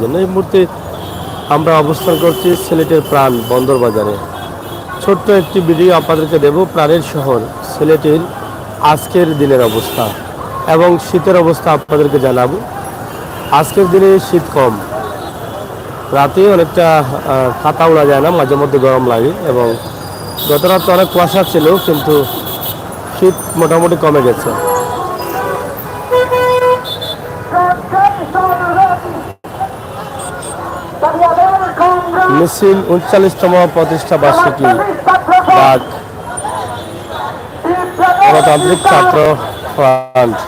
জন্য এই মুহূর্তে আমরা অবস্থান করছি সিলেটের প্রাণ বন্দর বাজারে। ছোট্ট একটি ভিডিও আপনাদেরকে দেব প্রাণের শহর সিলেটের আজকের দিনের অবস্থা এবং শীতের অবস্থা আপনাদেরকে জানাবো। আজকের দিনে শীত কম, রাতে অনেকটা কাঁথা উড়া যায় না, মাঝে মধ্যে গরম লাগে এবং গত রাতে অনেক কুয়াশা ছিল, কিন্তু শীত মোটামুটি কমে গেছে। মিছিল ৩৯তম প্রতিষ্ঠা বার্ষিকী ডাক গণতান্ত্রিক ছাত্র ফ্রন্ট।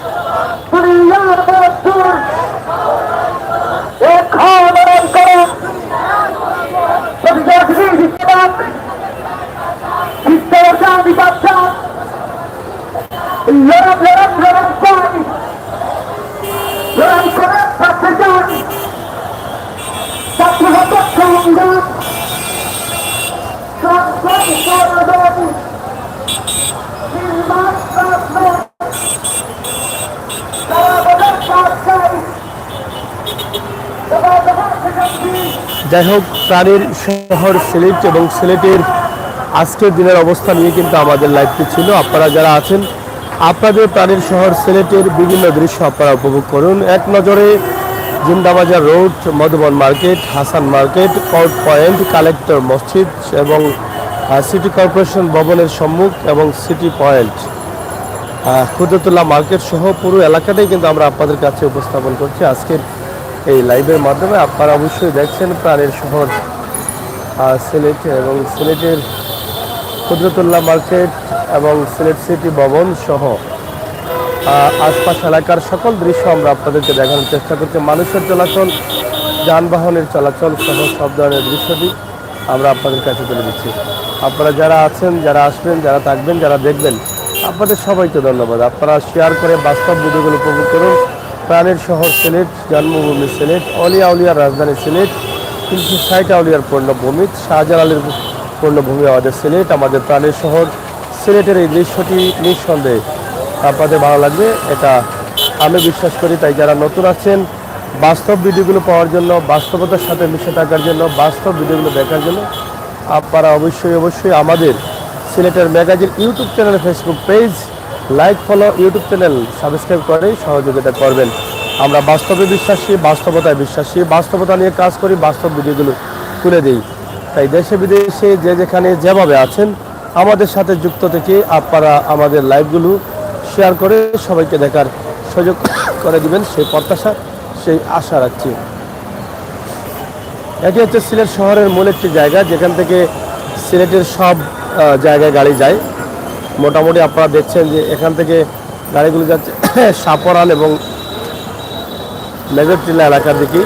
যাই হোক, প্রাণের শহর সিলেট এবং সিলেটের আজকের দিনের অবস্থা নিয়ে কিন্তু আমাদের লাইভটি ছিল। আপনারা যারা আছেন আপনাদের প্রাণের শহর সিলেটের বিভিন্ন দৃশ্য আপনারা উপভোগ করুন। এক নজরে Zindabazar road, Madhuban market, Hasan market, court point, collector মসজিদ এবং সিটি কর্পোরেশন ভবনের সম্মুখ এবং সিটি পয়েন্ট, কুদরতুল্লাহ মার্কেট সহ পুরো এলাকাটাই কিন্তু আমরা আপনাদের কাছে উপস্থাপন করছি আজকের এই লাইভের মাধ্যমে। আপনারা অবশ্যই দেখছেন প্রাণের শহর সিলেট এবং সিলেটের কুদরতুল্লাহ মার্কেট এবং সিলেট সিটি ভবন সহ আশপাশ এলাকার সকল দৃশ্য আমরা আপনাদেরকে দেখানোর চেষ্টা করছি। মানুষের চলাচল, যানবাহনের চলাচল সহ সব ধরনের দৃশ্যটি আমরা আপনাদের কাছে তুলে দিচ্ছি। আপনারা যারা আছেন, যারা আসবেন, যারা থাকবেন, যারা দেখবেন, আপনাদের সবাইকে ধন্যবাদ। আপনারা শেয়ার করে বাস্তব ভিডিওগুলো উপভোগ করুন। প্রাণের শহর সিলেট, জন্মভূমি সিলেট, অলিয়া উলিয়ার রাজধানী সিলেট, ৩৬০ আউলিয়ার পূর্ণভূমি, শাহজালালের পূর্ণভূমি আমাদের সিলেট, আমাদের প্রাণের শহর সিলেটের এই দৃশ্যটি নিঃসন্দেহে আপনাদের ভালো লাগবে, এটা আমি বিশ্বাস করি। তাই যারা নতুন আছেন, বাস্তব ভিডিওগুলো পাওয়ার জন্য, বাস্তবতার সাথে মিশে থাকার জন্য, বাস্তব ভিডিওগুলো দেখার জন্য আপনারা অবশ্যই আমাদের সিলেটের magazine YouTube channel, Facebook page like, follow, YouTube channel subscribe করে সহযোগিতা করবেন। আমরা বাস্তবে বিশ্বাসী, বাস্তবতায় বিশ্বাসী, বাস্তবতা নিয়ে কাজ করি, বাস্তব ভিডিওগুলো তুলে দিই। তাই দেশে বিদেশে যে যেখানে যেভাবে আছেন আমাদের সাথে যুক্ত থেকে আপনারা আমাদের লাইভগুলো শেয়ার করে সবাইকে দেখার সুযোগ করে দিবেন, সেই প্রত্যাশা, সেই আশা রাখছি। এটি হচ্ছে সিলেট শহরের মূল একটি জায়গা, যেখান থেকে সিলেটের সব জায়গায় গাড়ি যায়। মোটামুটি আপনারা দেখছেন যে এখান থেকে গাড়িগুলো যাচ্ছে সাপরান এবং মেজরটিলা এলাকার দিকে।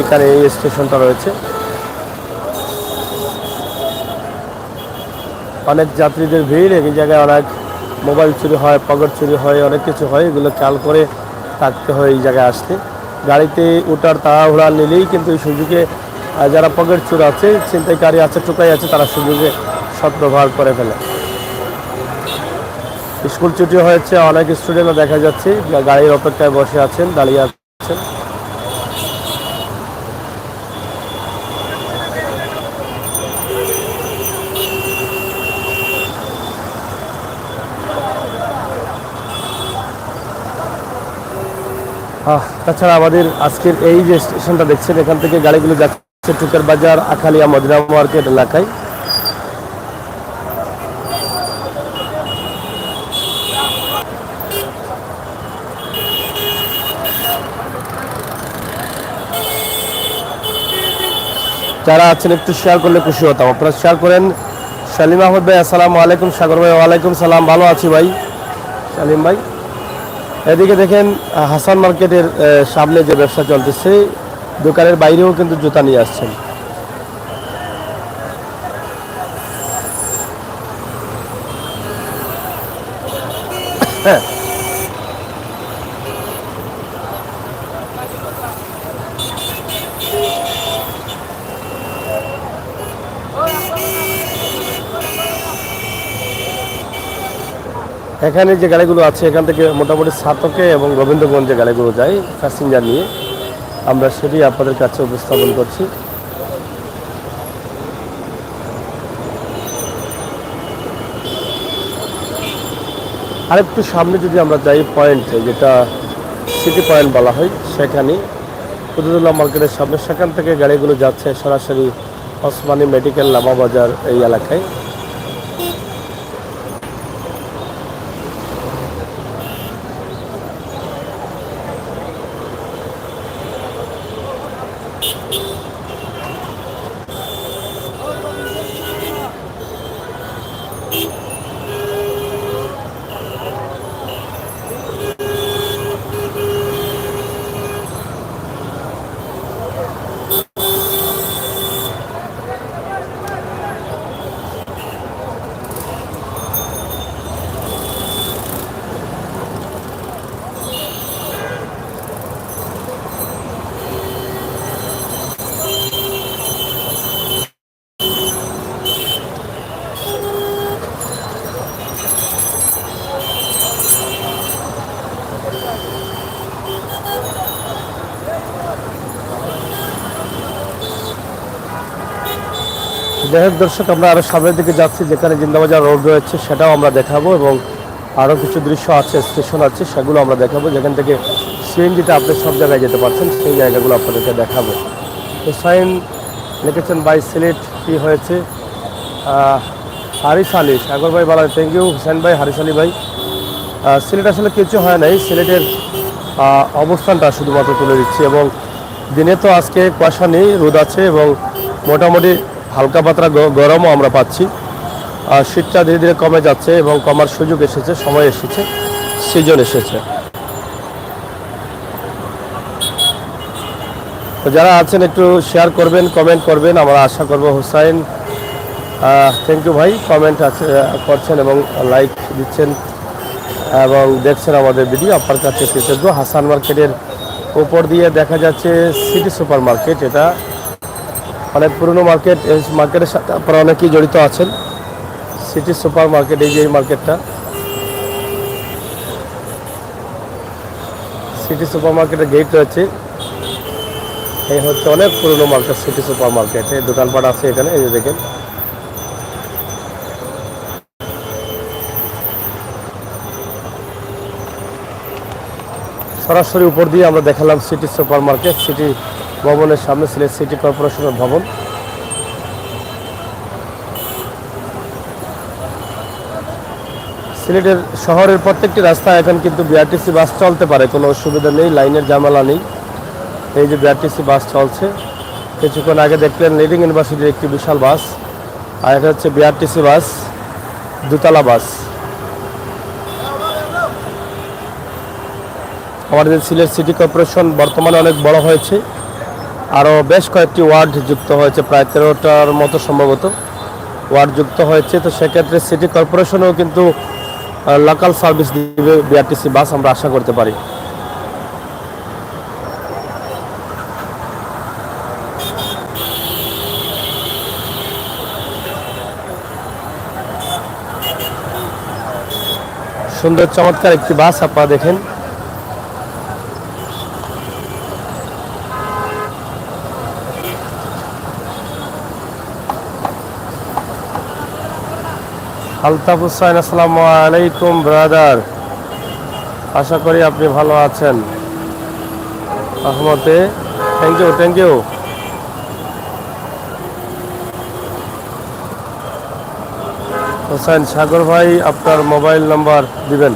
এখানে এই স্টেশনটা রয়েছে। অনেক যাত্রীদের ভিড়, এই জায়গায় অনেক মোবাইল চুরি হয়, পকেট চুরি হয়, অনেক কিছু হয়, এগুলো খেয়াল করে থাকতে হয় এই জায়গায় আসতে। গাড়িতে ওঠার তাড়াহুড়া নিলেই কিন্তু এই সুযোগে যারা পকেট চোর আছে, ছিনতাইকারী আছে, টোকাই আছে, তারা সুযোগে সদ্ব্যবহার করে ফেলে। স্কুল ছুটি হয়েছে, অনেক স্টুডেন্টও দেখা যাচ্ছে গাড়ির অপেক্ষায় বসে আছেন, দাঁড়িয়ে আছেন। তাছাড়া আমাদের আজকের এই যে স্টেশনটা দেখছেন, এখান থেকে গাড়িগুলো যাচ্ছে টুকের বাজার, আখালিয়া, মদিনা মার্কেট এলাকায়। যারা আছেন একটু শেয়ার করলে খুশি হতাম। আপনারা শেয়ার করেন। সালিম আহমদ ভাই আসসালামু আলাইকুম। সাগর ভাই ওয়ালাইকুম সালাম। ভালো আছি ভাই সালিম ভাই। এদিকে দেখেন হাসান মার্কেটের সামনে যে ব্যবসা চলতেছে, দোকানের বাইরেও কিন্তু জুতা নিয়ে আসছেন। হ্যাঁ, এখানে যে গাড়িগুলো আছে এখান থেকে মোটামুটি সাতকে এবং রবীন্দ্রগঞ্জে গাড়িগুলো যায় প্যাসেঞ্জার নিয়ে। আমরা সেটি আপনাদের কাছে উপস্থাপন করছি। আরেকটু সামনে যদি আমরা যাই পয়েন্টে, যেটা সিটি পয়েন্ট বলা হয়, সেখানে কুতুবুল্লাহ মার্কেটের সামনে, সেখান থেকে গাড়িগুলো যাচ্ছে সরাসরি ওসমানী মেডিকেল লামা বাজার এই এলাকায়। যাই হোক দর্শক, আমরা আরও সামনের দিকে যাচ্ছি, যেখানে জিন্দাবাজার রোড রয়েছে সেটাও আমরা দেখাবো, এবং আরও কিছু দৃশ্য আছে, স্টেশন আছে, সেগুলো আমরা দেখাবো, যেখান থেকে সিএনজিতে আপনি সব জায়গায় যেতে পারছেন, সেই জায়গাগুলো আপনাদেরকে দেখাবো। হুসাইন লিখেছেন, বাই সিলেট কী হয়েছে? হারিস আলী, সাগর ভাই বলা, থ্যাংক ইউ হুসাইন ভাই, হারিস আলী ভাই। সিলেট আসলে কিছু হয় নাই, সিলেটের অবস্থানটা শুধুমাত্র তুলে দিচ্ছি, এবং দিনে তো আজকে কুয়াশা নেই, রোদ আছে, এবং মোটামুটি হালকা পাতলা গরমও আমরা পাচ্ছি। শীতটা ধীরে ধীরে কমে যাচ্ছে, এবং কমার সুযোগ এসেছে, সময় এসেছে, সিজন এসেছে। তো যারা আছেন একটু শেয়ার করবেন, কমেন্ট করবেন, আমরা আশা করব। হুসাইন, থ্যাংক ইউ ভাই, কমেন্ট আছে করছেন এবং লাইক দিচ্ছেন এবং দেখছেন আমাদের ভিডিও, আপনার কাছে কৃতজ্ঞ। হাসান মার্কেটের উপর দিয়ে দেখা যাচ্ছে সিটি সুপার মার্কেট, এটা অনেক পুরনো মার্কেট। এই মার্কেটের সাথে আপনারা অনেকেই জড়িত আছেন। সিটি সুপার মার্কেট, এই যে এই মার্কেটটা, সিটি সুপার মার্কেটের গেট রয়েছে, এই হচ্ছে অনেক পুরনো মার্কেট সিটি সুপার মার্কেট। এই দোকানপাট আছে এখানে, এই যে দেখেন। সরাসরি উপর দিয়ে আমরা দেখালাম সিটি সুপার মার্কেট, সিটি ভবনের সামনে, সিলেট সিটি কর্পোরেশনের ভবন। সিলেটের শহরের প্রত্যেকটি রাস্তায় এখন কিন্তু বিআরটিসি বাস চলতে পারে, কোনো অসুবিধা নেই, লাইনের ঝামেলা নেই। এই যে বিআরটিসি বাস চলছে, কিছুক্ষণ আগে দেখলেন লিডিং ইউনিভার্সিটির একটি বিশাল বাস, আর এটা হচ্ছে বিআরটিসি বাস, দোতলা বাস। আমাদের সিলেট সিটি কর্পোরেশন বর্তমানে অনেক বড় হয়েছে, আরও বেশ কয়েকটি ওয়ার্ড যুক্ত হয়েছে, প্রায় 13টার মতো সম্ভবত ওয়ার্ড যুক্ত হয়েছে। তো সেক্ষেত্রে সিটি কর্পোরেশনও কিন্তু লোকাল সার্ভিস দিবে বিআরটিসি বাস, আমরা আশা করতে পারি। সুন্দর চমৎকার একটি বাস আপনারা দেখেন। আলতাফ হুসাইন, আসসালামু আলাইকুম ব্রাদার, আশা করি আপনি ভালো আছেন। আহমদে, thank you, thank you. Hussain, Sagar ভাই আপনার মোবাইল নাম্বার দিবেন?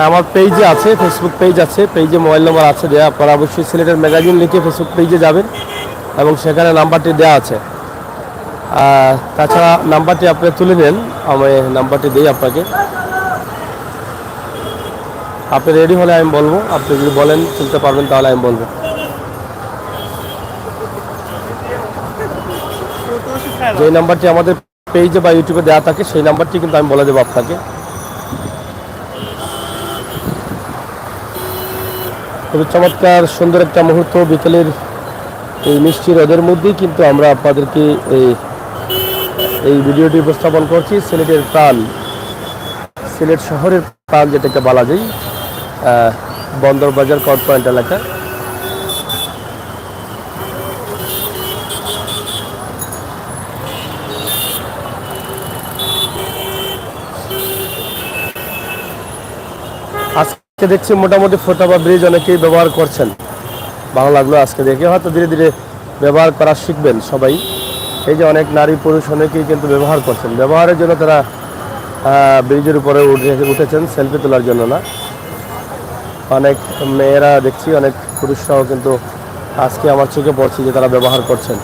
আমার পেজে আছে, ফেসবুক পেজ আছে, পেজে মোবাইল নাম্বার আছে দেওয়া। আপনারা অবশ্যই সিলেটের ম্যাগাজিন লিখে ফেসবুক পেজে যাবেন এবং সেখানে নাম্বারটি দেওয়া আছে। তাছাড়া নাম্বারটি আপনি তুলে নেন, আমি নাম্বারটি দিই আপনাকে। আপনি রেডি হলে আমি বলবো, আপনি যদি বলেন তুলতে পারবেন তাহলে আমি বলবো। যে নাম্বারটি আমাদের পেজে বা ইউটিউবে দেওয়া থাকে সেই নাম্বারটি কিন্তু আমি বলে দেবো আপনাকে। খুবই চমৎকার সুন্দর একটা মুহূর্ত, বিকেলের এই মিষ্টি রোদের মধ্যেই কিন্তু আমরা আপনাদেরকে এই ভিডিওটি উপস্থাপন করছি। সিলেটের প্রাণ, সিলেট শহরের প্রাণ যেটাকে বলা যায়, বন্দর বাজার কর্ট পয়েন্ট এলাকা। দেখছি মোটামুটি ফুটওভার ব্রিজ অনেকেই ব্যবহার করছেন, ভালো লাগলো আজকে দেখে। হয়তো ধীরে ধীরে ব্যবহার করা শিখবেন সবাই। এই যে অনেক নারী পুরুষ অনেকেই কিন্তু ব্যবহার করছেন, ব্যবহারের জন্য তারা ব্রিজের উপরে উঠেছেন, সেলফি তোলার জন্য না। অনেক মেয়েরা দেখছি, অনেক পুরুষরাও কিন্তু আজকে আমার চোখে পড়ছে যে তারা ব্যবহার করছেন।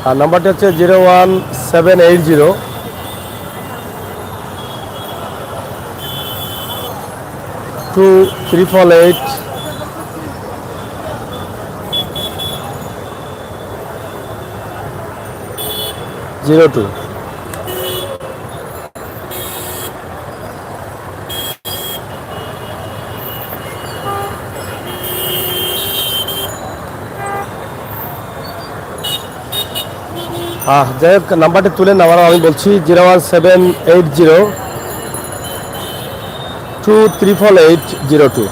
আর নাম্বারটি হচ্ছে 01780 2388 02। যাই হোক, নাম্বারটি তুলে নেওয়ার আমি বলছি 01780 2388 02।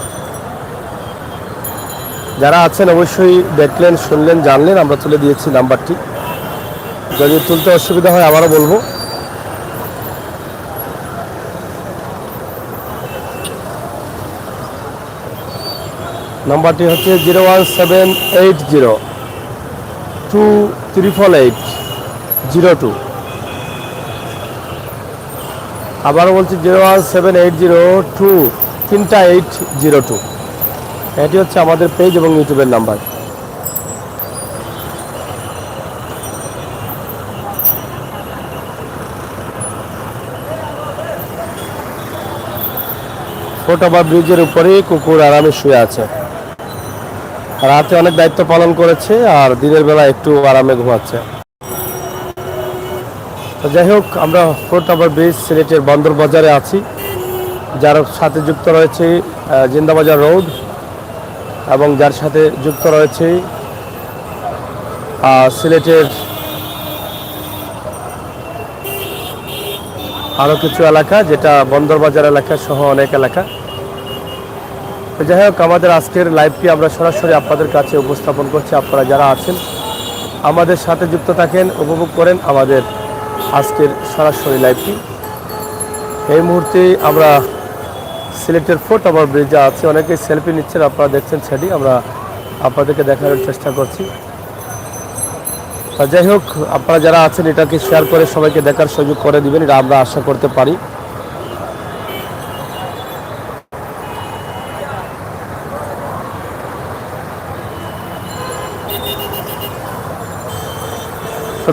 যারা আছেন অবশ্যই দেখলেন, শুনলেন, জানলেন, আমরা তুলে দিয়েছি নাম্বারটি। যদি তুলতে অসুবিধা হয় আবারও বলবো। নাম্বারটি হচ্ছে 01780 2388 02। আবারও বলছি 01780 2388 02। এটি হচ্ছে আমাদের পেজ এবং ইউটিউবের নাম্বার। ফুটওভার ব্রিজের উপরেই কুকুর আরামে শুয়ে আছে। রাতে অনেক দায়িত্ব পালন করেছে আর দিনের বেলা একটু আরামে ঘুমাচ্ছে। তো যাই হোক, আমরা ফুটওভার ব্রিজ সিলেটের বন্দর বাজারে আছি, যার সাথে যুক্ত রয়েছে জিন্দাবাজার রোড, এবং যার সাথে যুক্ত রয়েছে সিলেটের আরও কিছু এলাকা, যেটা বন্দর বাজার এলাকা সহ অনেক এলাকা। যাই হোক, আমাদের আজকের লাইভটি আমরা সরাসরি আপনাদের কাছে উপস্থাপন করছি। আপনারা যারা আছেন আমাদের সাথে যুক্ত থাকেন, উপভোগ করেন আমাদের আজকের সরাসরি লাইভটি। এই মুহূর্তে আমরা সিলেটের ফুটওভার ব্রিজে আছি, অনেকেই সেলফি নিচ্ছেন, আপনারা দেখছেন, সেটি আমরা আপনাদেরকে দেখানোর চেষ্টা করছি। যাই হোক, আপনারা যারা আছেন এটাকে শেয়ার করে সবাইকে দেখার সুযোগ করে দিবেন, এটা আমরা আশা করতে পারি।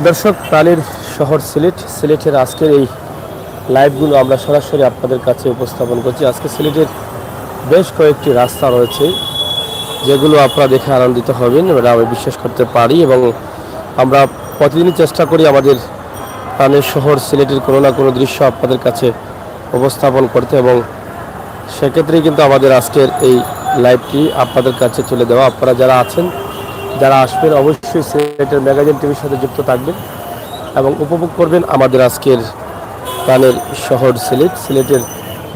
দর্শক, প্রাণীর শহর সিলেটের আজকের এই লাইভগুলো আমরা সরাসরি আপনাদের কাছে উপস্থাপন করছি। আজকে সিলেটের বেশ কয়েকটি রাস্তা রয়েছে যেগুলো আপনারা দেখে আনন্দিত হবেন, এটা আমি বিশ্বাস করতে পারি। এবং আমরা প্রতিদিনই চেষ্টা করি আমাদের প্রাণের শহর সিলেটের কোনো না কোনো দৃশ্য আপনাদের কাছে উপস্থাপন করতে, এবং সেক্ষেত্রেই কিন্তু আমাদের আজকের এই লাইভটি আপনাদের কাছে তুলে দেওয়া। আপনারা যারা আছেন, যারা আসবেন, অবশ্যই সিলেটের ম্যাগাজিন টিভির সাথে যুক্ত থাকবেন এবং উপভোগ করবেন আমাদের আজকের প্রাণের শহর সিলেটের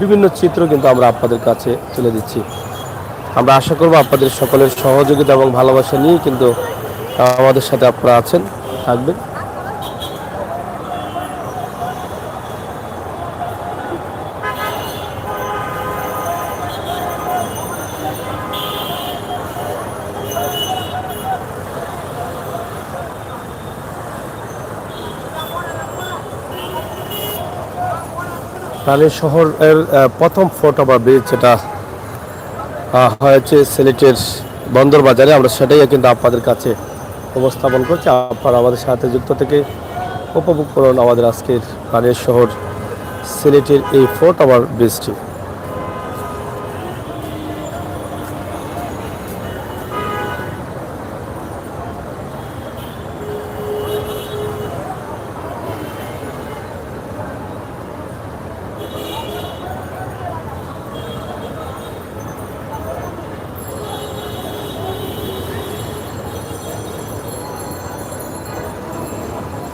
বিভিন্ন চিত্র কিন্তু আমরা আপনাদের কাছে তুলে দিচ্ছি। আমরা আশা করব আপনাদের সকলের সহযোগিতা এবং ভালোবাসা নিয়ে কিন্তু আমাদের সাথে আপনারা আছেন, থাকবেন। প্রাণের শহরের প্রথম ফুটওভার ব্রিজ যেটা হয়েছে সিলেটের বন্দর বাজারে, আমরা সেটাই কিন্তু আপনাদের কাছে উপস্থাপন করছি। আপনারা আমাদের সাথে যুক্ত থেকে উপভোগ করুন আমাদের আজকের প্রাণের শহর সিলেটের এই ফুটওভার ব্রিজটি।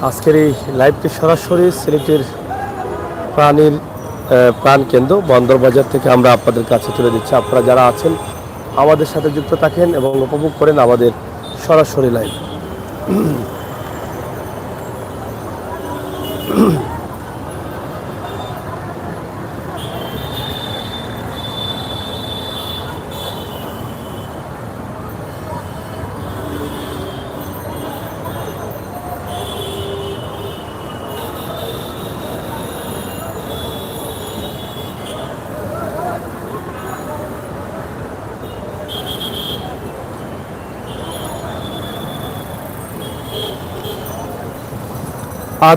আজকের এই লাইভটি সরাসরি সিলেটের প্রাণকেন্দ্র বন্দর বাজার থেকে আমরা আপনাদের কাছে তুলে দিচ্ছি। আপনারা যারা আছেন আমাদের সাথে যুক্ত থাকেন এবং উপভোগ করেন আমাদের সরাসরি লাইভ।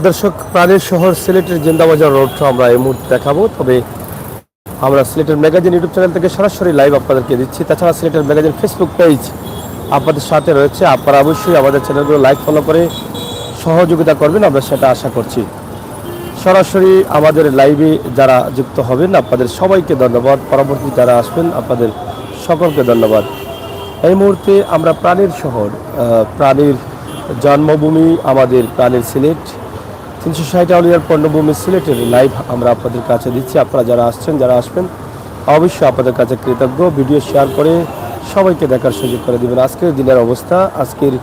দর্শক, প্রাণের শহর সিলেটের জিন্দাবাজার রোডটা আমরা এই মুহূর্তে দেখাবো। তবে আমরা সিলেটের ম্যাগাজিন ইউটিউব চ্যানেল থেকে সরাসরি লাইভ আপনাদেরকে দিচ্ছি। তাছাড়া সিলেটের ম্যাগাজিন ফেসবুক পেজ আপনাদের সাথে রয়েছে। আপনারা অবশ্যই আমাদের চ্যানেলগুলো লাইক ফলো করে সহযোগিতা করবেন, আমরা সেটা আশা করছি। সরাসরি আমাদের লাইভে যারা যুক্ত হবেন আপনাদের সবাইকে ধন্যবাদ। পরবর্তী যারা আসবেন আপনাদের সকলকে ধন্যবাদ। এই মুহূর্তে আমরা প্রাণের শহর, প্রাণীর জন্মভূমি আমাদের প্রাণের সিলেট, 360 আউলিয়ার পণ্যভূমি সিলেটের লাইভ আমরা আপনাদের কাছে দিচ্ছি। আপনারা যারা আসছেন, যারা আসবেন, অবশ্যই আপনাদের কাছে কৃতজ্ঞ। ভিডিও শেয়ার করে সবাইকে দেখার সুযোগ করে দেবেন। আজকের দিনের অবস্থা, আজকের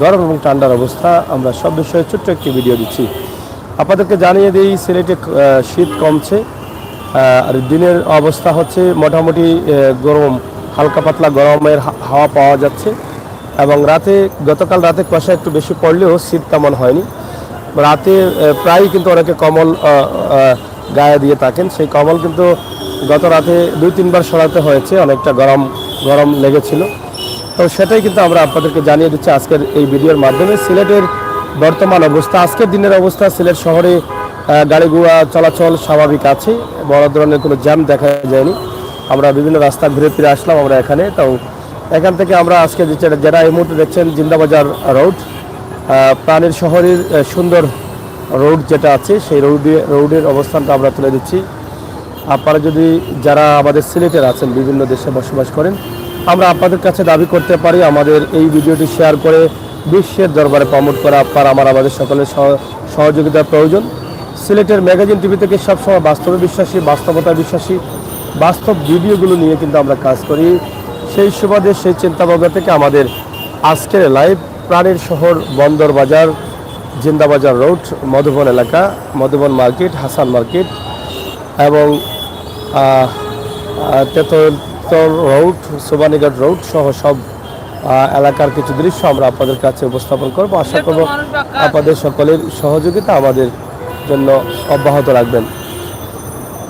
গরম এবং ঠান্ডার অবস্থা, আমরা সব বিষয়ে ছোট্ট একটি ভিডিও দিচ্ছি। আপনাদেরকে জানিয়ে দিই, সিলেটে শীত কমছে, আর দিনের অবস্থা হচ্ছে মোটামুটি গরম, হালকা পাতলা গরমের হাওয়া পাওয়া যাচ্ছে। এবং রাতে, গতকাল রাতে কুয়াশা একটু বেশি পড়লেও শীত তেমন হয়নি। রাতে প্রায়ই কিন্তু অনেকে কম্বল গায়ে দিয়ে থাকেন, সেই কম্বল কিন্তু গত রাতে 2-3 বার সরাতে হয়েছে, অনেকটা গরম লেগেছিল। তো সেটাই কিন্তু আমরা আপনাদেরকে জানিয়ে দিচ্ছি আজকের এই ভিডিওর মাধ্যমে। সিলেটের বর্তমান অবস্থা, আজকের দিনের অবস্থা, সিলেট শহরে গাড়ি ঘোড়া চলাচল স্বাভাবিক আছে, বড় ধরনের কোনো জ্যাম দেখা যায়নি। আমরা বিভিন্ন রাস্তা ঘুরে ফিরে আসলাম আমরা এখানে। তো এখান থেকে আমরা আজকে যেটা এই মুহূর্তে দেখছেন জিন্দাবাজার রোড, প্রাণের শহরের সুন্দর রোড যেটা আছে, সেই রোডের অবস্থানটা আমরা তুলে দিচ্ছি। আপনারা যদি যারা আমাদের সিলেটের আছেন, বিভিন্ন দেশে বসবাস করেন, আমরা আপনাদের কাছে দাবি করতে পারি আমাদের এই ভিডিওটি শেয়ার করে বিশ্বের দরবারে প্রমোট করা আমাদের সকলের সহযোগিতার প্রয়োজন। সিলেটের ম্যাগাজিন টিভি থেকে সবসময় বাস্তবে বিশ্বাসী, বাস্তবতা বিশ্বাসী, বাস্তব ভিডিওগুলো নিয়ে কিন্তু আমরা কাজ করি। সেই সুবাদে, সেই চিন্তাভাবনা থেকে আমাদের আজকের লাইভ প্রাণের শহর, বন্দর বাজার, জিন্দাবাজার রোড, মধুবন এলাকা, মধুবন মার্কেট, হাসান মার্কেট এবং তেতল রোড, সোবানীঘাট রোড সহ সব এলাকার কিছু দৃশ্য আমরা আপনাদের কাছে উপস্থাপন করব। আশা করব আপনাদের সকলের সহযোগিতা আমাদের জন্য অব্যাহত রাখবেন।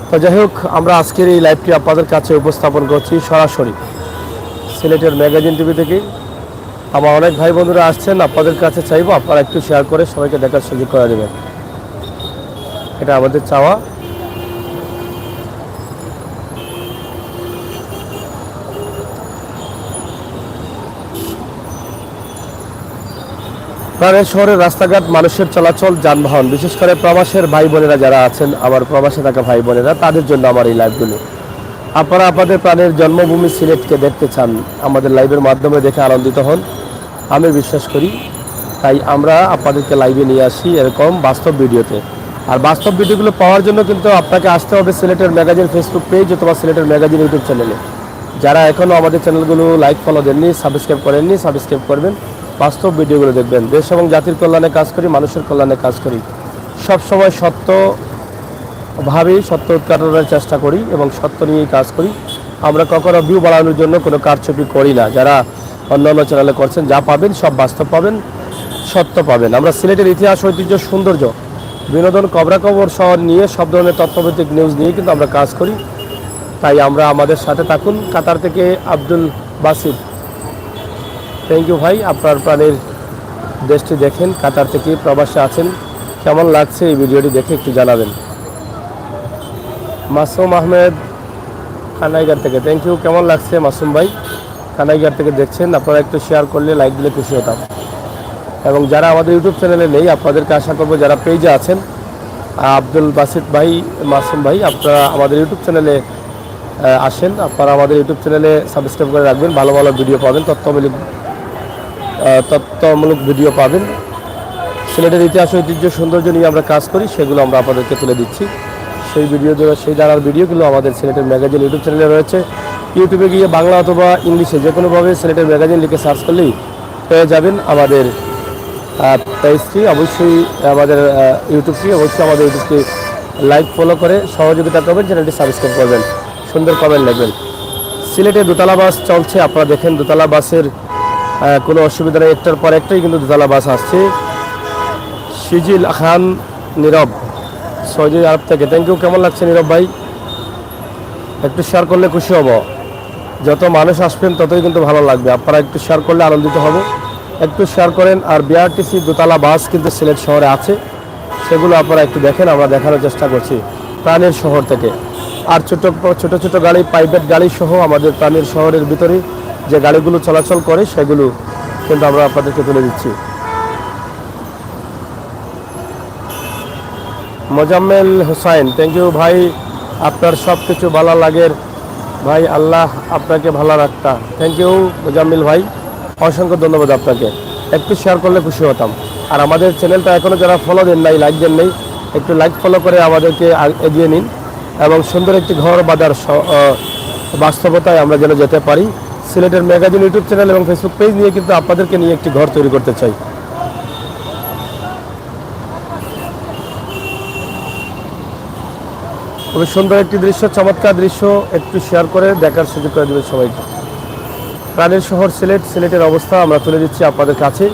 তো যাই হোক, আমরা আজকের এই লাইভটি আপনাদের কাছে উপস্থাপন করছি সরাসরি সিলেটের ম্যাগাজিন টিভি থেকে। আমার অনেক ভাই বন্ধুরা আসছেন, আপনাদের কাছে চাইবো আপনারা একটু শেয়ার করে সবাইকে দেখার সুযোগ করে দেবেন, এটা আমাদের চাওয়া। প্রাণের শহরের রাস্তাঘাট, মানুষের চলাচল, যানবাহন, বিশেষ করে প্রবাসের ভাই বোনেরা যারা আছেন, আমার প্রবাসে থাকা ভাই বোনেরা, তাদের জন্য আমার এই লাইভগুলো। আপনারা আপনাদের প্রাণের জন্মভূমি সিলেটকে দেখতে চান, আমাদের লাইভের মাধ্যমে দেখে আনন্দিত হন, আমি বিশ্বাস করি। তাই আমরা আপনাদেরকে লাইভে নিয়ে আসি এরকম বাস্তব ভিডিওতে। আর বাস্তব ভিডিওগুলো পাওয়ার জন্য কিন্তু আপনাকে আসতে হবে সিলেটের ম্যাগাজিন ফেসবুক পেজ অথবা সিলেটের ম্যাগাজিন ইউটিউব চ্যানেলে। যারা এখনও আমাদের চ্যানেলগুলো লাইক ফলো দেননি, সাবস্ক্রাইব করেননি, সাবস্ক্রাইব করবেন, বাস্তব ভিডিওগুলো দেখবেন। দেশ এবং জাতির কল্যাণে কাজ করি, মানুষের কল্যাণে কাজ করি, সবসময় সত্যভাবেই সত্য উৎপাদনের চেষ্টা করি এবং সত্য নিয়েই কাজ করি। আমরা কখনো ভিউ বাড়ানোর জন্য কোনো কারচুপি করি না। যারা অন্যান্য চ্যানেলে করছেন, যা পাবেন সব বাস্তব পাবেন, সত্য পাবেন। আমরা সিলেটের ইতিহাস, ঐতিহ্য, সৌন্দর্য, বিনোদন, খবরাখবর সহ নিয়ে সব ধরনের তথ্যভিত্তিক নিউজ নিয়ে কিন্তু আমরা কাজ করি। তাই আমরা আমাদের সাথে থাকুন। কাতার থেকে আব্দুল বাসিত, থ্যাংক ইউ ভাই, আপনার প্রাণের দেশটি দেখেন, কাতার থেকে প্রবাসে আছেন, কেমন লাগছে এই ভিডিওটি দেখে একটু জানাবেন। মাসুম আহমেদ কানাইঘাট থেকে, থ্যাংক ইউ, কেমন লাগছে মাসুম ভাই, কানাইঘাট থেকে দেখছেন। আপনারা একটু শেয়ার করলে, লাইক দিলে খুশি হতাম। এবং যারা আমাদের ইউটিউব চ্যানেলে নেই, আপনাদেরকে আশা করবো যারা পেজে আছেন, আব্দুল বাসিত ভাই, মাসুম ভাই, আপনারা আমাদের ইউটিউব চ্যানেলে আসেন, আপনারা আমাদের ইউটিউব চ্যানেলে সাবস্ক্রাইব করে রাখবেন, ভালো ভালো ভিডিও পাবেন, তথ্যমূলক ভিডিও পাবেন। সিলেটের ইতিহাস, ঐতিহ্য, সৌন্দর্য নিয়ে আমরা কাজ করি, সেগুলো আমরা আপনাদেরকে তুলে দিচ্ছি। সেই জানার ভিডিওগুলো আমাদের সিলেটের ম্যাগাজিন ইউটিউব চ্যানেলে রয়েছে। ইউটিউবে গিয়ে বাংলা অথবা ইংলিশে যে কোনোভাবে সিলেটের ম্যাগাজিন লিখে সার্চ করলেই পেয়ে যাবেন আমাদের পেজটি অবশ্যই আমাদের ইউটিউবটি অবশ্যই আমাদের ইউটিউবটি লাইক ফলো করে সহযোগিতা করবেন, চ্যানেলটি সাবস্ক্রাইব করবেন, সুন্দর কমেন্ট লিখবেন। সিলেটে দোতলা বাস চলছে, আপনারা দেখেন দোতলা বাসের কোনো অসুবিধা নেই, একটার পর একটাই কিন্তু দোতলা বাস আসছে। সিজিল খান নীরব সৌদি আরব থেকে, থ্যাংক ইউ। কেমন লাগছে নীরব ভাই? একটু শেয়ার করলে খুশি হব, যত মানুষ আসবেন ততই কিন্তু ভালো লাগবে। আপনারা একটু শেয়ার করলে আনন্দিত হব, একটু শেয়ার করেন। আর বিআরটিসি দোতলা বাস কিন্তু সিলেট শহরে আছে, সেগুলো আপনারা একটু দেখেন, আমরা দেখানোর চেষ্টা করছি প্রাণের শহর থেকে। আর ছোট ছোট ছোট গাড়ি, প্রাইভেট গাড়ি সহ আমাদের প্রাণের শহরের ভিতরে যে গাড়িগুলো চলাচল করে সেগুলো কিন্তু আমরা আপনাদেরকে তুলে দিচ্ছি। মোজাম্মেল হোসাইন, থ্যাংক ইউ ভাই, আপনার সব কিছু ভালো লাগে ভাই, আল্লাহ আপনাকে ভালো রাখতা। থ্যাংক ইউ মোজাম্মেল ভাই, অসংখ্য ধন্যবাদ আপনাকে। একটু শেয়ার করলে খুশি হতাম। আর আমাদের চ্যানেলটা এখনও যারা ফলো দেন নাই, লাইক দেন নাই, একটু লাইক ফলো করে আমাদেরকে এগিয়ে নিন এবং সুন্দর একটি ঘর বাঁধার বাস্তবতায় আমরা যেন যেতে পারি। সিলেটের ম্যাগাজিন ইউটিউব চ্যানেল এবং ফেসবুক পেজ নিয়ে কিন্তু আপনাদেরকে নিয়ে একটি ঘর তৈরি করতে চাই। খুবই সুন্দর একটি দৃশ্য, চমৎকার দৃশ্য, একটু শেয়ার করে দেখার সুযোগ করে দেবেন সবাইকে। প্রাণের শহর সিলেট, সিলেটের অবস্থা আমরা তুলে দিচ্ছি আপনাদের কাছে।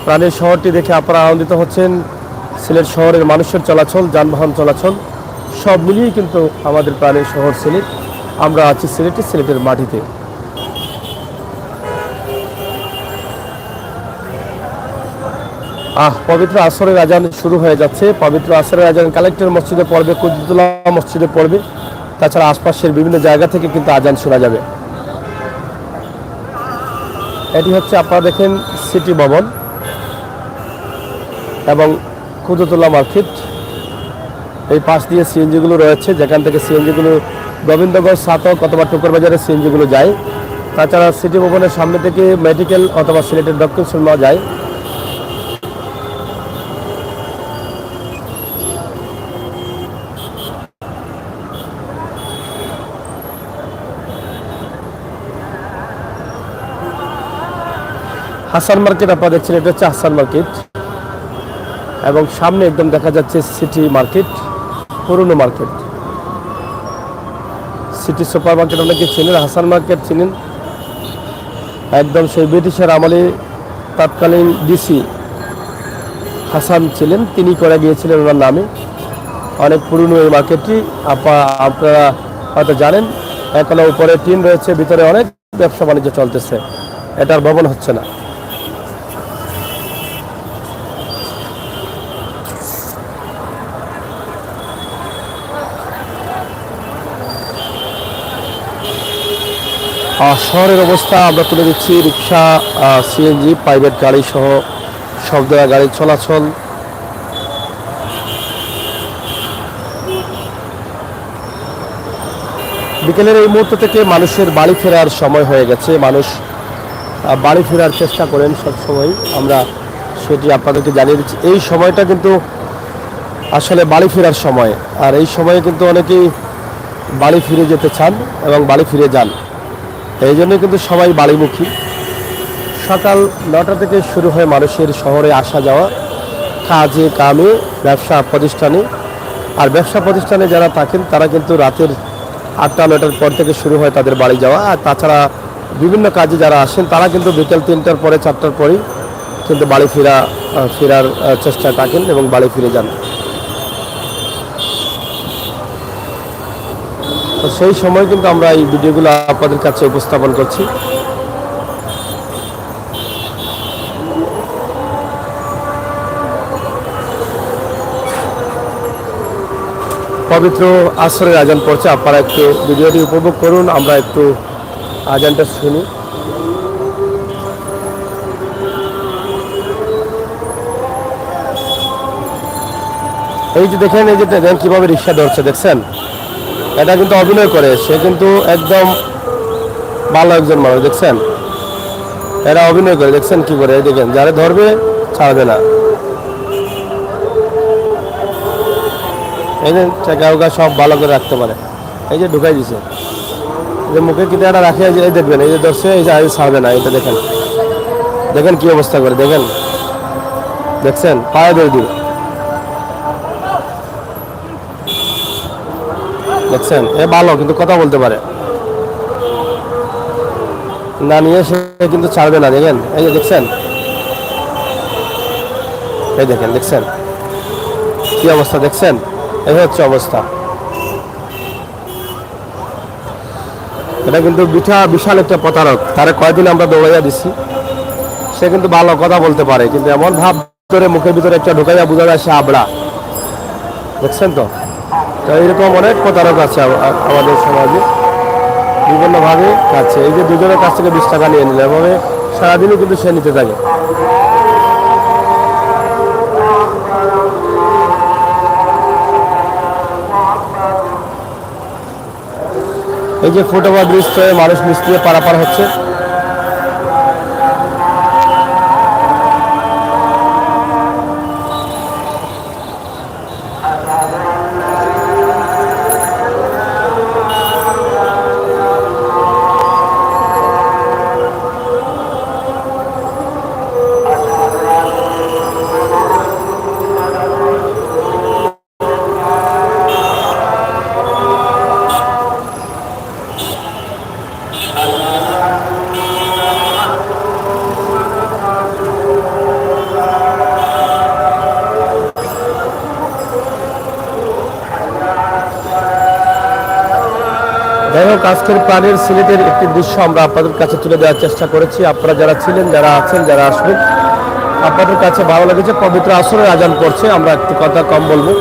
প্রাণের শহরটি দেখে আপনারা আনন্দিত হচ্ছেন। সিলেট শহরের মানুষের চলাচল, যানবাহন চলাচল সব মিলিয়েই কিন্তু আমাদের প্রাণের শহর সিলেট। আমরা আছি সিলেটে, সিলেটের মাটিতে। পবিত্র আসরের আজান শুরু হয়ে যাচ্ছে। পবিত্র আসরের আজান কালেক্টর মসজিদে পড়বে, কুতুবুল্লাহ মসজিদে পড়বে, তাছাড়া আশপাশের বিভিন্ন জায়গা থেকে কিন্তু আজান শোনা যাবে। এটি হচ্ছে আপনারা দেখেন সিটি ভবন এবং কুতুবুল্লাহ মার্কেট। এই পাশ দিয়ে সিএনজিগুলো রয়েছে, যেখান থেকে সিএনজিগুলো গোবিন্দগঞ্জ, সাতক অথবা টুকরবাজারের সিএনজিগুলো যায়। তাছাড়া সিটি ভবনের সামনে থেকে মেডিকেল অথবা সিলেটের দক্ষিণ সুরমা যায়। হাসান মার্কেট আপনারা দেখছেন, এটা হচ্ছে হাসান মার্কেট এবং সামনে একদম দেখা যাচ্ছে সিটি মার্কেট, পুরনো মার্কেট। সিটি সুপার মার্কেট অনেকে চিনেন, হাসান মার্কেট চিনেন, একদম সেই ব্রিটিশের আমলে তৎকালীন ডিসি হাসান ছিলেন, তিনি করে গিয়েছিলেন ওনার নামে। অনেক পুরনো এই মার্কেটটি, আপনারা হয়তো জানেন। এখনো উপরে টিন রয়েছে, ভিতরে অনেক ব্যবসা বাণিজ্য চলতেছে, এটার ভবন হচ্ছে না। শহরের অবস্থা আমরা তুলে দিচ্ছি। রিক্সা, সিএনজি, প্রাইভেট গাড়ি সহ সব ধরনের গাড়ির চলাচল। বিকেলের এই মুহূর্ত থেকে মানুষের বাড়ি ফেরার সময় হয়ে গেছে। মানুষ বাড়ি ফেরার চেষ্টা করেন সবসময়, আমরা সেটি আপনাদেরকে জানিয়ে দিচ্ছি। এই সময়টা কিন্তু আসলে বাড়ি ফেরার সময়, আর এই সময়ে কিন্তু অনেকেই বাড়ি ফিরে যেতে চান এবং বাড়ি ফিরে যান। এই জন্য কিন্তু সবাই বাড়িমুখী। সকাল 9টা থেকে শুরু হয় মানুষের শহরে আসা যাওয়া, কাজে কামে, ব্যবসা প্রতিষ্ঠানে। আর ব্যবসা প্রতিষ্ঠানে যারা থাকেন তারা কিন্তু রাতের 8টা-9টার পর থেকে শুরু হয় তাদের বাড়ি যাওয়া। আর তাছাড়া বিভিন্ন কাজে যারা আসেন তারা কিন্তু বিকেল 3টার পরে, 4টার পরেই কিন্তু বাড়ি ফেরার চেষ্টায় থাকেন এবং বাড়ি ফিরে যান। তো সেই সময় কিন্তু আমরা এই ভিডিওগুলো আপনাদের কাছে উপস্থাপন করছি। পবিত্র আসরের আজান পড়ছে, আপনারা একটু ভিডিওটি উপভোগ করুন, আমরা একটু আজানটা শুনি। এই যে দেখেন, এই যে দেখেন কিভাবে রিক্সা ধরছে, দেখছেন? এটা কিন্তু অভিনয় করে, সে কিন্তু একদম ভালো একজন মানুষ, দেখছেন? এরা অভিনয় করে, দেখছেন কি করে? দেখেন, যারা ধরবে ছাড়বে না। এই যে টাকা উকা সব ভালো করে রাখতে পারে, এই যে ঢুকাই দিছে, এই যে মুখে কিনে একটা রাখে, এই দেখবেন, এই যে ধরছে, এই যে ছাড়বে না। এটা দেখেন, দেখেন কি অবস্থা করে, দেখেন দেখছেন পায়ে ধরে দিল, দেখছেন এ ভালো কিন্তু কথা বলতে পারে না, নিয়ে সে কিন্তু ছাড়বে না। দেখেন এই যে দেখছেন, এই দেখেন দেখছেন কি অবস্থা, দেখছেন এই হচ্ছে অবস্থা। এটা কিন্তু বিশাল একটা প্রতারক, তারা কয়দিন আমরা দৌড়াইয়া দিচ্ছি। সে কিন্তু ভালো কথা বলতে পারে, কিন্তু এমন ভাব ধরে মুখের ভিতরে একটা ঢুকাইয়া বোঝা যায় সে আবড়া, দেখছেন তো। তো এইরকম অনেক প্রতারক আছে আমাদের সমাজে, বিভিন্নভাবে খাচ্ছে। এই যে দুজনের কাছ থেকে 20 টাকা নিয়ে নিলে এভাবে সারাদিনই কিন্তু সে নিতে থাকে। এই যে ফুটওভার ব্রিজ হয়ে মানুষ নিচ দিয়ে পারাপার হচ্ছে। যাই হোক, আজকের প্রাণের সিলেটের একটি দৃশ্য আমরা আপনাদের কাছে তুলে দেওয়ার চেষ্টা করেছি। আপনারা যারা ছিলেন, যারা আছেন, যারা আসবেন, আপনাদের কাছে ভালো লেগেছে। পবিত্র আসরের আজান পড়ছে, আমরা একটু কথা কম বলবো।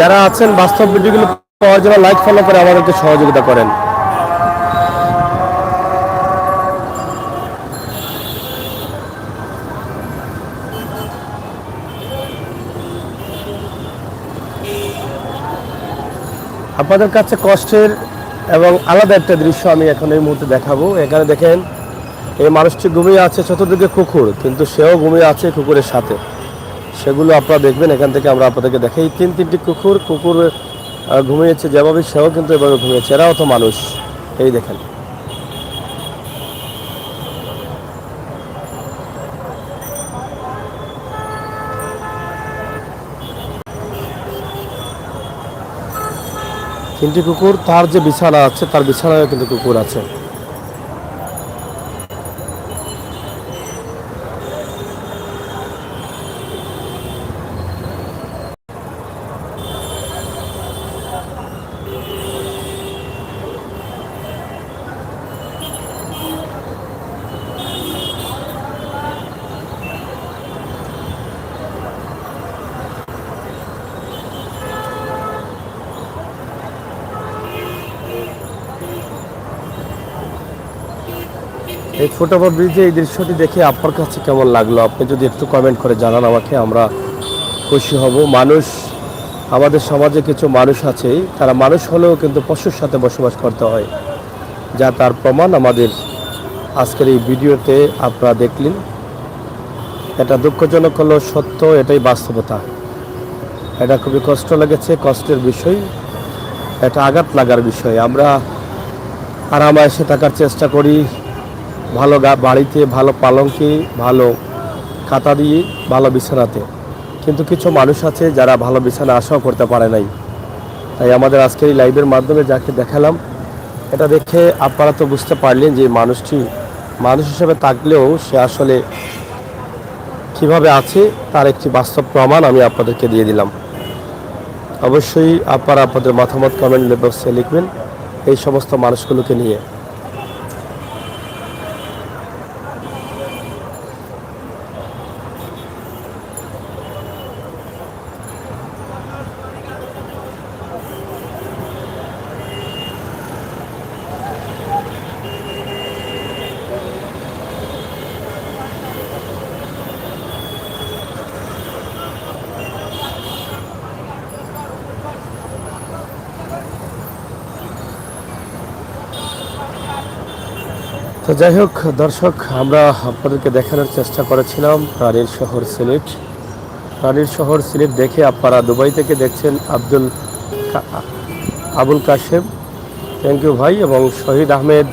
যারা আছেন বাস্তব ভিডিওগুলো পাওয়ার জন্য লাইক ফলো করে আমাদেরকে সহযোগিতা করেন। আপনাদের কাছে কষ্টের এবং আলাদা একটা দৃশ্য আমি এখন এই মুহূর্তে দেখাবো। এখানে দেখেন এই মানুষটি ঘুমিয়ে আছে, চতুর্দিকে কুকুর, কিন্তু সেও ঘুমিয়ে আছে কুকুরের সাথে। সেগুলো আপনারা দেখবেন এখান থেকে, আমরা আপনাদেরকে দেখাই। তিনটি কুকুর ঘুমিয়েছে যেভাবে, সেও কিন্তু এভাবে ঘুমিয়েছে। এরাও তো মানুষ, এই দেখেন। তিনটি কুকুর, তার যে বিছানা আছে তার বিছানায় কিন্তু কুকুর আছে। এই ফুটওভার ব্রিজে এই দৃশ্যটি দেখে আপনার কাছে কেমন লাগলো, আপনি যদি একটু কমেন্ট করে জানান আমাকে, আমরা খুশি হব। মানুষ, আমাদের সমাজে কিছু মানুষ আছে, তারা মানুষ হলেও কিন্তু পশুর সাথে বসবাস করতে হয়, যা তার প্রমাণ আমাদের আজকের এই ভিডিওতে আপনারা দেখলেন। এটা দুঃখজনক হলো সত্য, এটাই বাস্তবতা। এটা খুবই কষ্ট লেগেছে, কষ্টের বিষয়, এটা আঘাত লাগার বিষয়। আমরা আরামায়েশে থাকার চেষ্টা করি, ভালো বাড়িতে, ভালো পালঙ্কে, ভালো খাতা দিয়ে, ভালো বিছানাতে, কিন্তু কিছু মানুষ আছে যারা ভালো বিছানা আশাও করতে পারে নাই। তাই আমাদের আজকের এই লাইভের মাধ্যমে যাকে দেখালাম, এটা দেখে আপনারা তো বুঝতে পারলেন যে মানুষটি মানুষ হিসেবে থাকলেও সে আসলে কিভাবে আছে তার একটি বাস্তব প্রমাণ আমি আপনাদেরকে দিয়ে দিলাম। অবশ্যই আপনারা আপনাদের মতামত কমেন্ট বক্সে লিখবেন এই সমস্ত মানুষগুলোকে নিয়ে। তো যাই হোক দর্শক, আমরা আপনাদেরকে দেখানোর চেষ্টা করেছিলাম প্রাণীর শহর সিলেট। প্রাণীর শহর সিলেট দেখে আপনারা দুবাই থেকে দেখছেন আবুল কাশেম, থ্যাংক ইউ ভাই, এবং শহীদ আহমেদ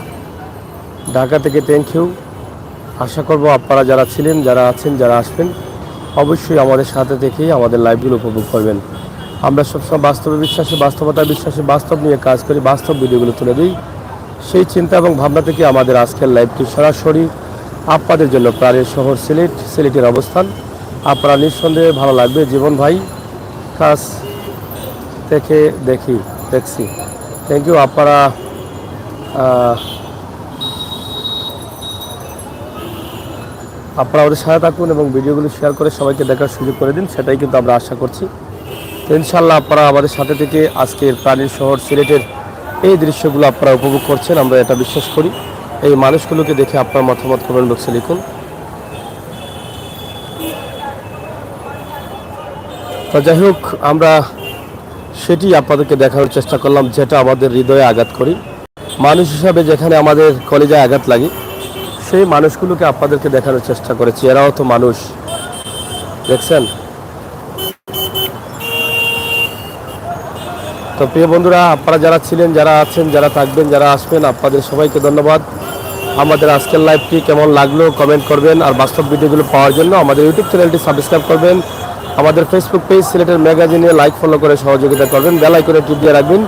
ঢাকা থেকে থ্যাংক ইউ। আশা করব আপনারা যারা ছিলেন, যারা আছেন, যারা আসবেন, অবশ্যই আমাদের সাথে থেকেই আমাদের লাইভগুলো উপভোগ করবেন। আমরা সবসময় বাস্তবে বিশ্বাসী, বাস্তবতায় বিশ্বাসী, বাস্তব নিয়ে কাজ করি, বাস্তব ভিডিওগুলো তুলে দিই। সেই চিন্তা এবং ভাবনা থেকে আমাদের আজকের লাইভটি সরাসরি আপনাদের জন্য প্রাণের শহর সিলেট, সিলেটের অবস্থান। আপনারা নিঃসন্দেহে ভালো লাগবে। জীবন ভাই কাজ থেকে দেখছি, থ্যাংক ইউ। আপনারা আমাদের সাথে থাকুন এবং ভিডিওগুলো শেয়ার করে সবাইকে দেখার সুযোগ করে দিন, সেটাই কিন্তু আমরা আশা করছি। তো ইনশাল্লাহ আপনারা আমাদের সাথে থেকে আজকের প্রাণীর শহর সিলেটের এই দৃশ্যগুলো আপনারা উপভোগ করছেন, আমরা এটা বিশ্বাস করি। এই মানুষগুলোকে দেখে আপনার মতামত কমেন্ট বক্সে লিখুন। তো যাই হোক, আমরা সেটি আপনাদেরকে দেখানোর চেষ্টা করলাম যেটা আমাদের হৃদয়ে আঘাত করি। মানুষ হিসাবে যেখানে আমাদের কলিজায় আঘাত লাগে, সেই মানুষগুলোকে আপনাদেরকে দেখানোর চেষ্টা করেছি। এরাও তো মানুষ, দেখছেন। তো প্রিয় বন্ধুরা, আপনারা যারা ছিলেন, যারা আছেন, যারা থাকবেন, যারা আসবেন, আপনাদের সবাইকে ধন্যবাদ। আমাদের আজকের লাইভটি কেমন লাগলো কমেন্ট করবেন, আর বাস্তব ভিডিওগুলো পাওয়ার জন্য আমাদের ইউটিউব চ্যানেলটি সাবস্ক্রাইব করবেন। আমাদের ফেসবুক পেজ সিলেটের ম্যাগাজিনে লাইক ফলো করে সহযোগিতা করবেন, বেল আইকনে টিপ দিয়ে রাখবেন,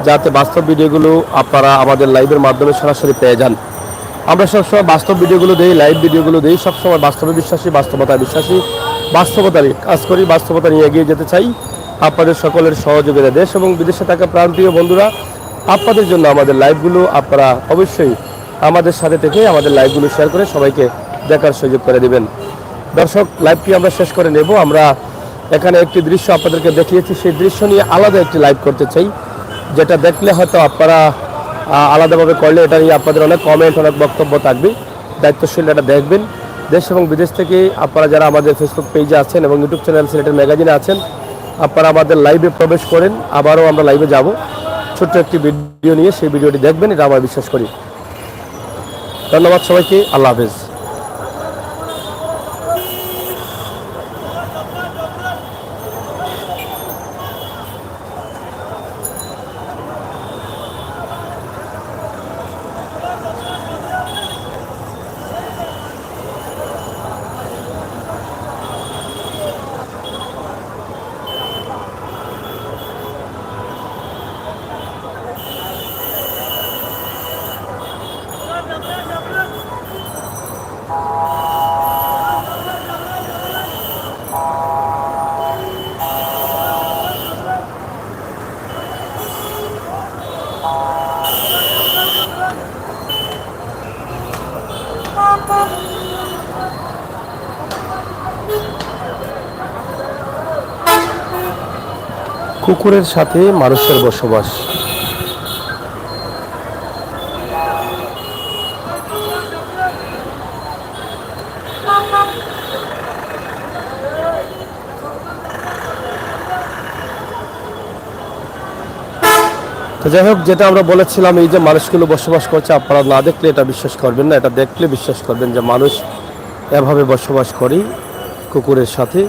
যাতে বাস্তব ভিডিওগুলো আপনারা আমাদের লাইভের মাধ্যমে সরাসরি পেয়ে যান। আমরা সবসময় বাস্তব ভিডিওগুলো দিই, লাইভ ভিডিওগুলো দিই, সবসময় বাস্তবে বিশ্বাসী, বাস্তবতায় বিশ্বাসী, বাস্তবতা নিয়ে কাজ করি, বাস্তবতা নিয়ে এগিয়ে যেতে চাই। আপনাদের সকলের সহযোগিতা, দেশ এবং বিদেশে থাকা প্রান্তীয় বন্ধুরা, আপনাদের জন্য আমাদের লাইভগুলো আপনারা অবশ্যই আমাদের সাথে থেকে আমাদের লাইভগুলো শেয়ার করে সবাইকে দেখার সুযোগ করে দিবেন। দর্শক, লাইভটি আমরা শেষ করে নেব। আমরা এখানে একটি দৃশ্য আপনাদেরকে দেখিয়েছি, সেই দৃশ্য নিয়ে আলাদা একটি লাইভ করতে চাই, যেটা দেখলে হয়তো আপনারা আলাদাভাবে করলে এটা নিয়ে আপনাদের অনেক কমেন্ট, অনেক বক্তব্য থাকবে। দায়িত্বশীল এটা দেখবেন। দেশ এবং বিদেশ থেকে আপনারা যারা আমাদের ফেসবুক পেজে আছেন এবং ইউটিউব চ্যানেল সিলেটের ম্যাগাজিনে আছেন, আপনারা আমাদের লাইভে প্রবেশ করেন। আবারও আমরা লাইভে যাব ছোট্ট একটি ভিডিও নিয়ে, সেই ভিডিওটি দেখবেন, এটা আমরা বিশ্বাস করি। ধন্যবাদ সবাইকে, আল্লাহ হাফেজ। কুকুরের সাথে মানুষের বসবাস। তো যাই হোক, যেটা আমরা বলেছিলাম, এই যে মানুষগুলো বসবাস করছে, আপনারা না দেখলে এটা বিশ্বাস করবেন না, এটা দেখলে বিশ্বাস করবেন যে মানুষ এভাবে বসবাস করে কুকুরের সাথে।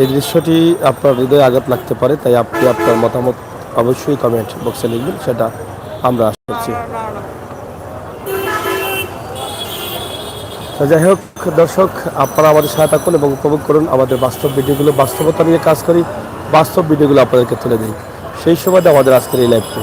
এই দৃশ্যটি আপনার হৃদয়ে আঘাত লাগতে পারে, তাই আপনি আপনার মতামত অবশ্যই কমেন্ট বক্সে লিখবেন, সেটা আমরা আশা করছি। তো যাই হোক দর্শক, আপনারা আমাদের সাথে থাকুন এবং উপভোগ করুন আমাদের বাস্তব ভিডিওগুলো। বাস্তবতা নিয়ে কাজ করি, বাস্তব ভিডিওগুলো আপনাদেরকে তুলে দিই, সেই সুবাদে আমাদের আজকের এই লাইভটি।